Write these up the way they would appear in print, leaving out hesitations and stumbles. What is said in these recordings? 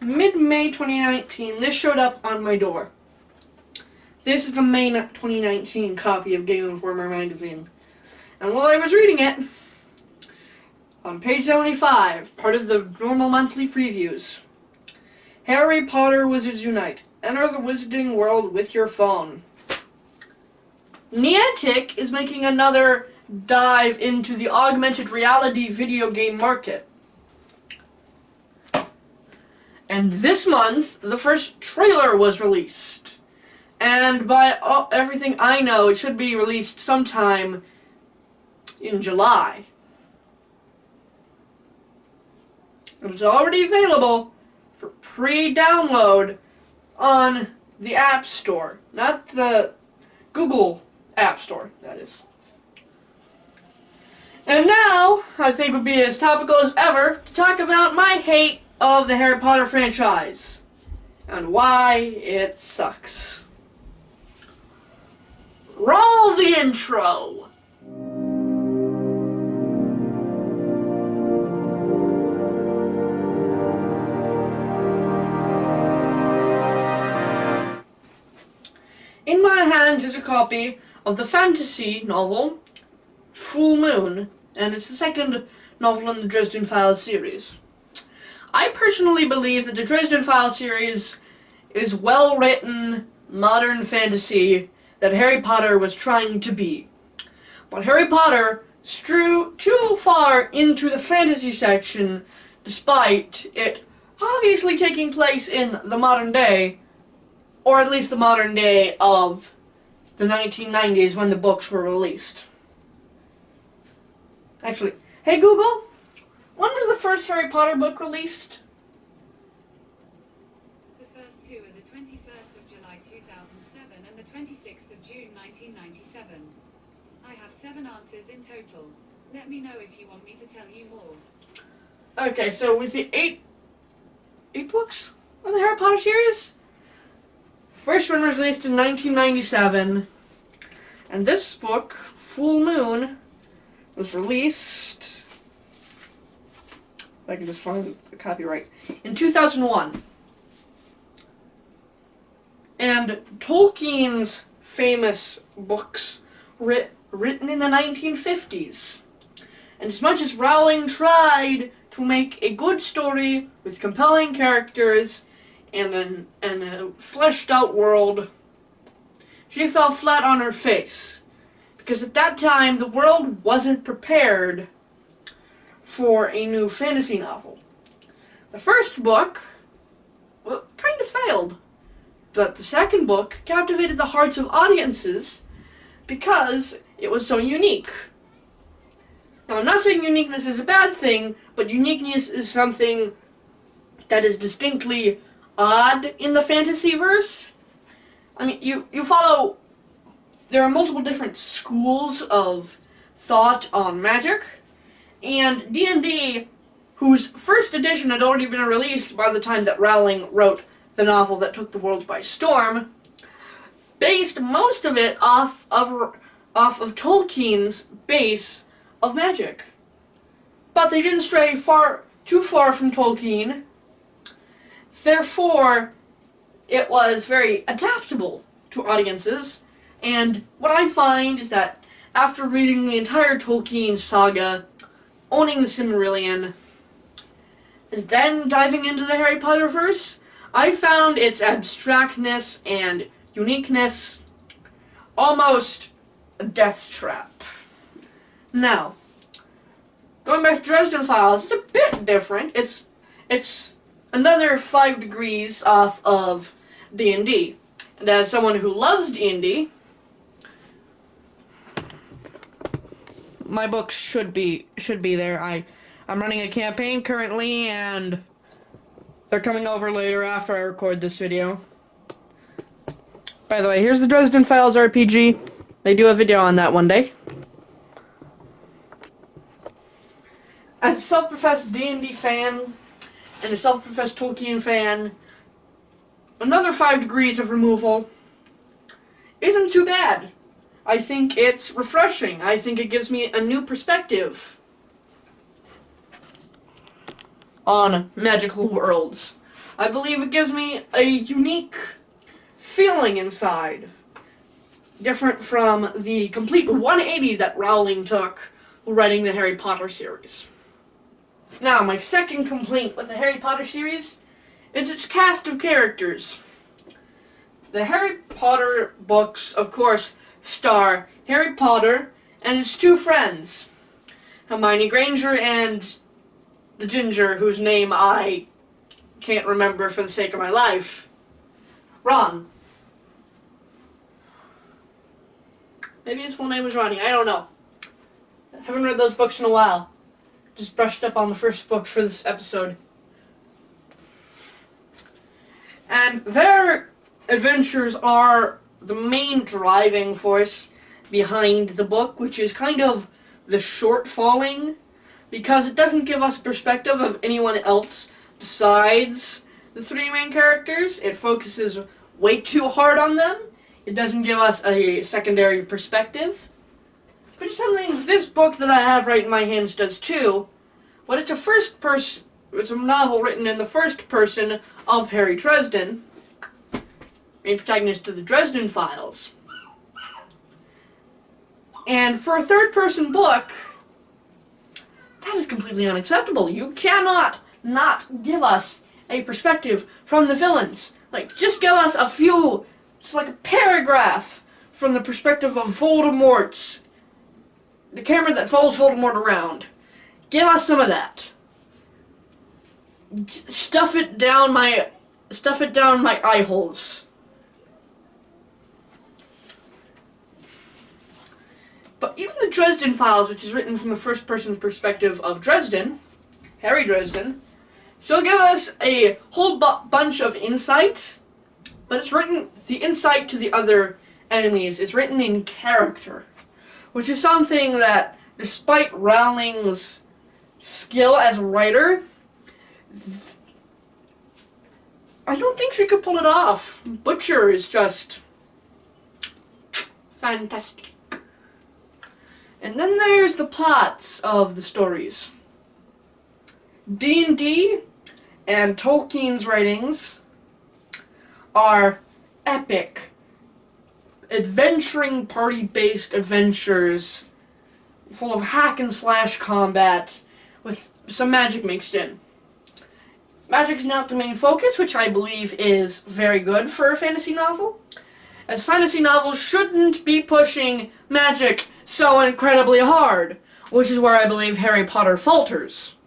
mid-May 2019, this showed up on my door. This is the May 2019 copy of Game Informer magazine. And while I was reading it, on page 75, part of the normal monthly previews, Harry Potter Wizards Unite. Enter the wizarding world with your phone. Niantic is making another dive into the augmented reality video game market. And this month, the first trailer was released. And by everything I know, it should be released sometime in July. It's already available for pre-download on the App Store. Not the Google App Store, that is. And now, I think would be as topical as ever to talk about my hate of the Harry Potter franchise and why it sucks. Roll the intro! In my hands is a copy of the fantasy novel Full Moon, and it's the second novel in the Dresden Files series. I personally believe that the Dresden Files series is well-written, modern fantasy that Harry Potter was trying to be. But Harry Potter strayed too far into the fantasy section, despite it obviously taking place in the modern day, or at least the modern day of the 1990s when the books were released. Actually, hey Google, when was the first Harry Potter book released? The first two are the 21st of July 2007 and the 26th of June 1997. I have 7 answers in total. Let me know if you want me to tell you more. Okay, so with the eight books of the Harry Potter series, first one was released in 1997, and this book, Full Moon, was released, if I can just find the copyright, in 2001. And Tolkien's famous books written in the 1950s. And as much as Rowling tried to make a good story with compelling characters and a fleshed out world, she fell flat on her face. Because at that time, the world wasn't prepared for a new fantasy novel. The first book, well, kind of failed. But the second book captivated the hearts of audiences because it was so unique. Now, I'm not saying uniqueness is a bad thing, but uniqueness is something that is distinctly odd in the fantasyverse. I mean, you follow... There are multiple different schools of thought on magic, and D&D, whose first edition had already been released by the time that Rowling wrote the novel that took the world by storm, based most of it off of Tolkien's base of magic. But they didn't stray too far from Tolkien, therefore it was very adaptable to audiences. And what I find is that after reading the entire Tolkien saga, owning the Silmarillion, and then diving into the Harry Potter verse, I found its abstractness and uniqueness almost a death trap. Now, going back to Dresden Files, it's a bit different. It's another 5 degrees off of D&D. And as someone who loves D&D, my books should be there. I'm running a campaign currently, and they're coming over later after I record this video. By the way, here's the Dresden Files RPG. They do a video on that one day. As a self-professed D&D fan and a self-professed Tolkien fan, another 5 degrees of removal isn't too bad. I think it's refreshing. I think it gives me a new perspective on magical worlds. I believe it gives me a unique feeling inside, different from the complete 180 that Rowling took writing the Harry Potter series. Now, my second complaint with the Harry Potter series is its cast of characters. The Harry Potter books, of course, star Harry Potter and his two friends, Hermione Granger and the ginger whose name I can't remember for the sake of my life. Ron. Maybe his full name was Ronnie, I don't know. I haven't read those books in a while. Just brushed up on the first book for this episode. And their adventures are the main driving force behind the book, which is kind of the shortfalling, because it doesn't give us perspective of anyone else besides the three main characters. It focuses way too hard on them. It doesn't give us a secondary perspective, which is something this book that I have right in my hands does too. But it's a novel written in the first person of Harry Dresden, main protagonist of the Dresden Files. And for a third-person book, that is completely unacceptable. You cannot not give us a perspective from the villains. Like, just give us a few, just like a paragraph from the perspective of Voldemort's, the camera that follows Voldemort around. Give us some of that. Stuff it down my eye holes. But even the Dresden Files, which is written from the first-person perspective of Dresden, Harry Dresden, still give us a whole bunch of insight, but it's written, the insight to the other enemies is written in character, which is something that, despite Rowling's skill as a writer, I don't think she could pull it off. Butcher is just fantastic. And then there's the plots of the stories. D&D and Tolkien's writings are epic, adventuring party-based adventures full of hack and slash combat with some magic mixed in. Magic's not the main focus, which I believe is very good for a fantasy novel, as fantasy novels shouldn't be pushing magic so incredibly hard, which is where I believe Harry Potter falters.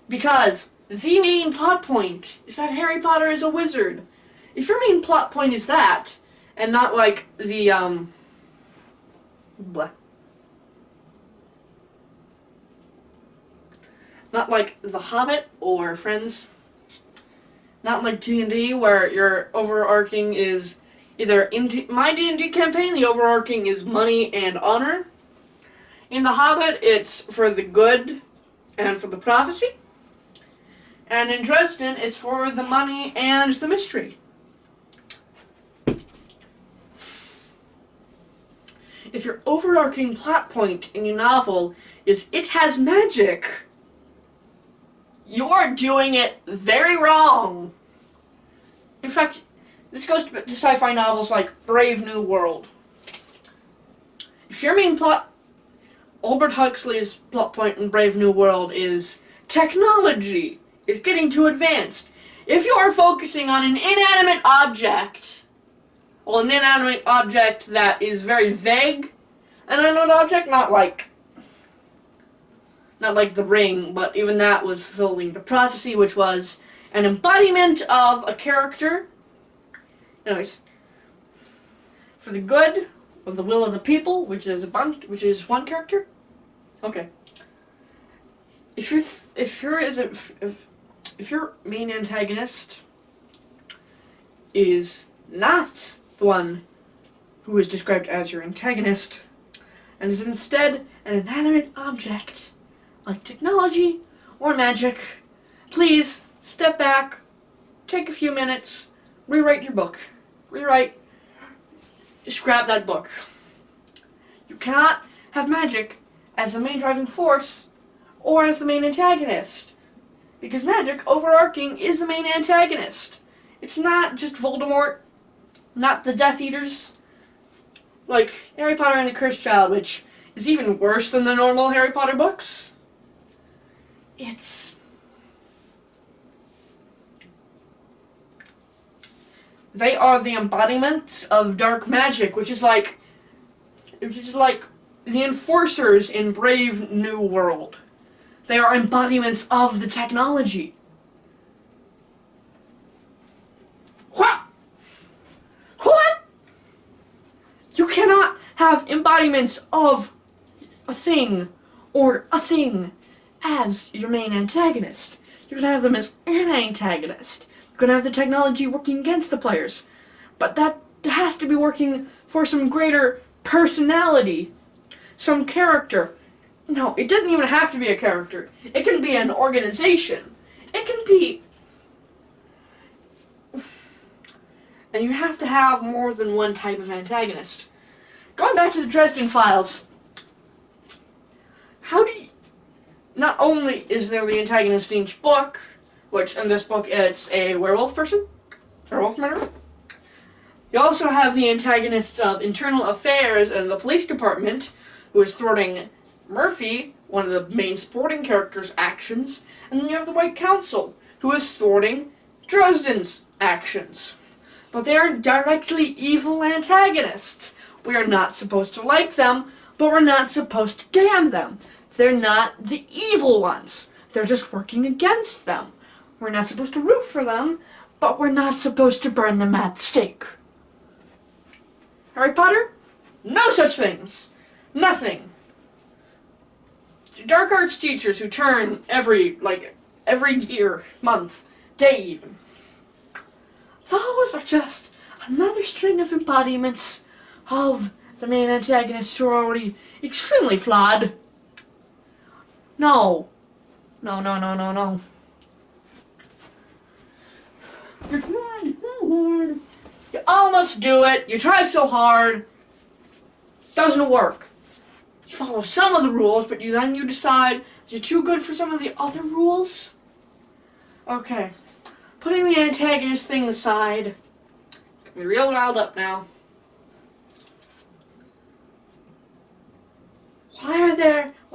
Because the main plot point is that Harry Potter is a wizard. If your main plot point is that, and not like the, not like The Hobbit or Friends, not like D&D, where your overarching is either in my D&D campaign, the overarching is money and honor. In The Hobbit, it's for the good and for the prophecy. And in Dresden, it's for the money and the mystery. If your overarching plot point in your novel is it has magic, you're doing it very wrong. In fact, this goes to sci-fi novels like Brave New World. If your main plot, Albert Huxley's plot point in Brave New World is technology is getting too advanced. If you are focusing on an inanimate object, well, an inanimate object that is very vague, an inanimate object, not like the ring, but even that was fulfilling the prophecy, which was an embodiment of a character. Anyways, for the good of the will of the people, which is one character. Okay. If your main antagonist is not the one who is described as your antagonist, and is instead an inanimate object, like technology or magic, please step back, take a few minutes, rewrite your book. Scrap that book. You cannot have magic as the main driving force or as the main antagonist. Because magic, overarching, is the main antagonist. It's not just Voldemort, not the Death Eaters. Like Harry Potter and the Cursed Child, which is even worse than the normal Harry Potter books. They are the embodiment of dark magic, which is like the enforcers in Brave New World. They are embodiments of the technology. What? What? You cannot have embodiments of a thing or a thing as your main antagonist. You're gonna have them as an antagonist. You're gonna have the technology working against the players. But that has to be working for some greater personality, some character. No, it doesn't even have to be a character. It can be an organization. It can be... And you have to have more than one type of antagonist. Going back to the Dresden Files, how do you... Not only is there the antagonist in each book, which in this book it's a werewolf person, werewolf murderer. You also have the antagonists of Internal Affairs and the Police Department, who is thwarting Murphy, one of the main supporting characters' actions, and then you have the White Council, who is thwarting Dresden's actions. But they are directly evil antagonists. We are not supposed to like them, but we're not supposed to damn them. They're not the evil ones. They're just working against them. We're not supposed to root for them, but we're not supposed to burn them at the stake. Harry Potter? No such things. Nothing. Dark arts teachers who turn every year, month, day even. Those are just another string of embodiments of the main antagonists who are already extremely flawed. No. No, no, no, no, no. You're trying so hard. You almost do it. You try so hard. Doesn't work. You follow some of the rules, but then you decide you're too good for some of the other rules. Okay. Putting the antagonist thing aside. Got me real riled up now. Why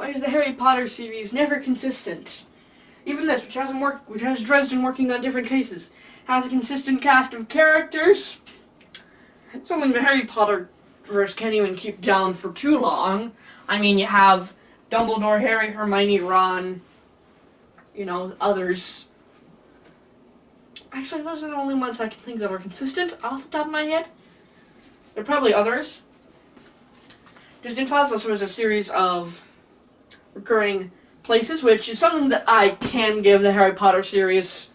is the Harry Potter series never consistent? Even this, which has Dresden working on different cases, has a consistent cast of characters. Something the Harry Potter verse can't even keep down for too long. I mean, you have Dumbledore, Harry, Hermione, Ron, others. Actually, those are the only ones I can think that are consistent off the top of my head. There are probably others. Dresden Files also has a series of recurring places, which is something that I can give the Harry Potter series.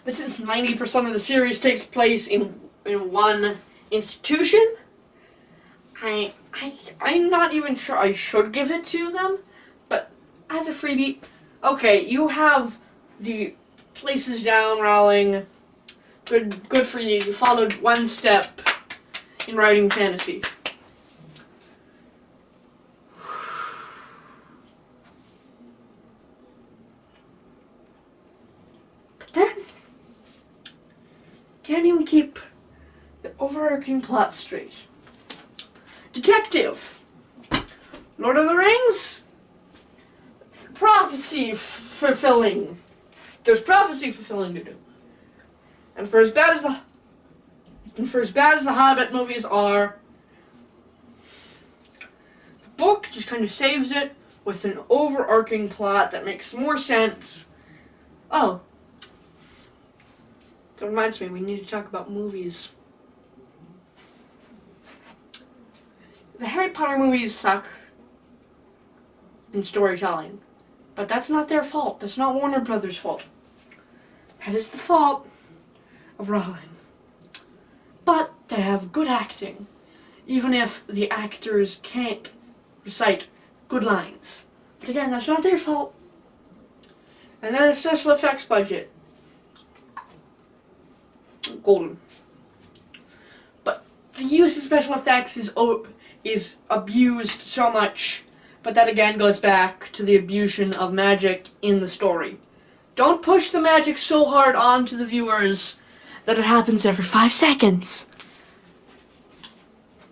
But since 90% of the series takes place in one institution, I'm not even sure I should give it to them. But as a freebie, okay, you have the places down, Rowling. Good for you. You followed one step in writing fantasy. But then, can't even keep the overarching plot straight. Detective. Lord of the Rings. Prophecy fulfilling. There's prophecy fulfilling to do. And for as bad as the Hobbit movies are, the book just kind of saves it with an overarching plot that makes more sense. Oh. That reminds me, we need to talk about movies. The Harry Potter movies suck in storytelling, but that's not their fault. That's not Warner Brothers' fault. That is the fault of Rowling. But they have good acting, even if the actors can't recite good lines. But again, that's not their fault. And then the special effects budget. Golden. But the use of special effects is abused so much But that again goes back to the abuse of magic in the story. Don't push the magic so hard onto the viewers that it happens every 5 seconds.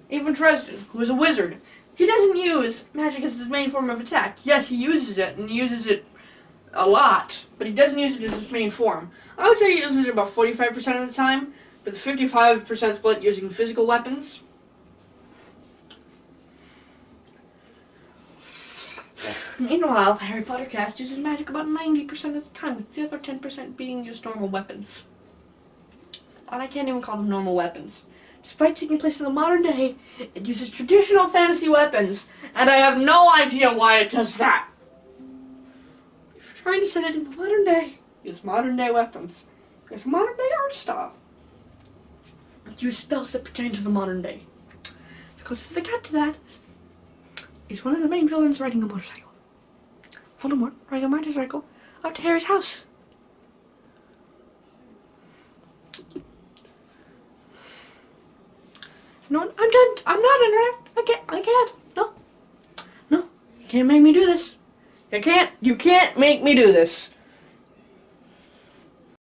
Even Dresden, who is a wizard, he doesn't use magic as his main form of attack. Yes, he uses it, and he uses it a lot, but he doesn't use it as his main form. I would say he uses it about 45% of the time, but the 55% split using physical weapons. Meanwhile, the Harry Potter cast uses magic about 90% of the time, with the other 10% being used normal weapons. And I can't even call them normal weapons. Despite taking place in the modern day, it uses traditional fantasy weapons, and I have no idea why it does that. If you're trying to set it in the modern day, use modern day weapons. Use modern day art style. Use spells that pertain to the modern day. Because if they got to that, is one of the main villains riding a motorcycle. Voldemort riding a motorcycle up to Harry's house. No, I'm done. I'm not interacting. I can't. No. You can't make me do this. You can't make me do this.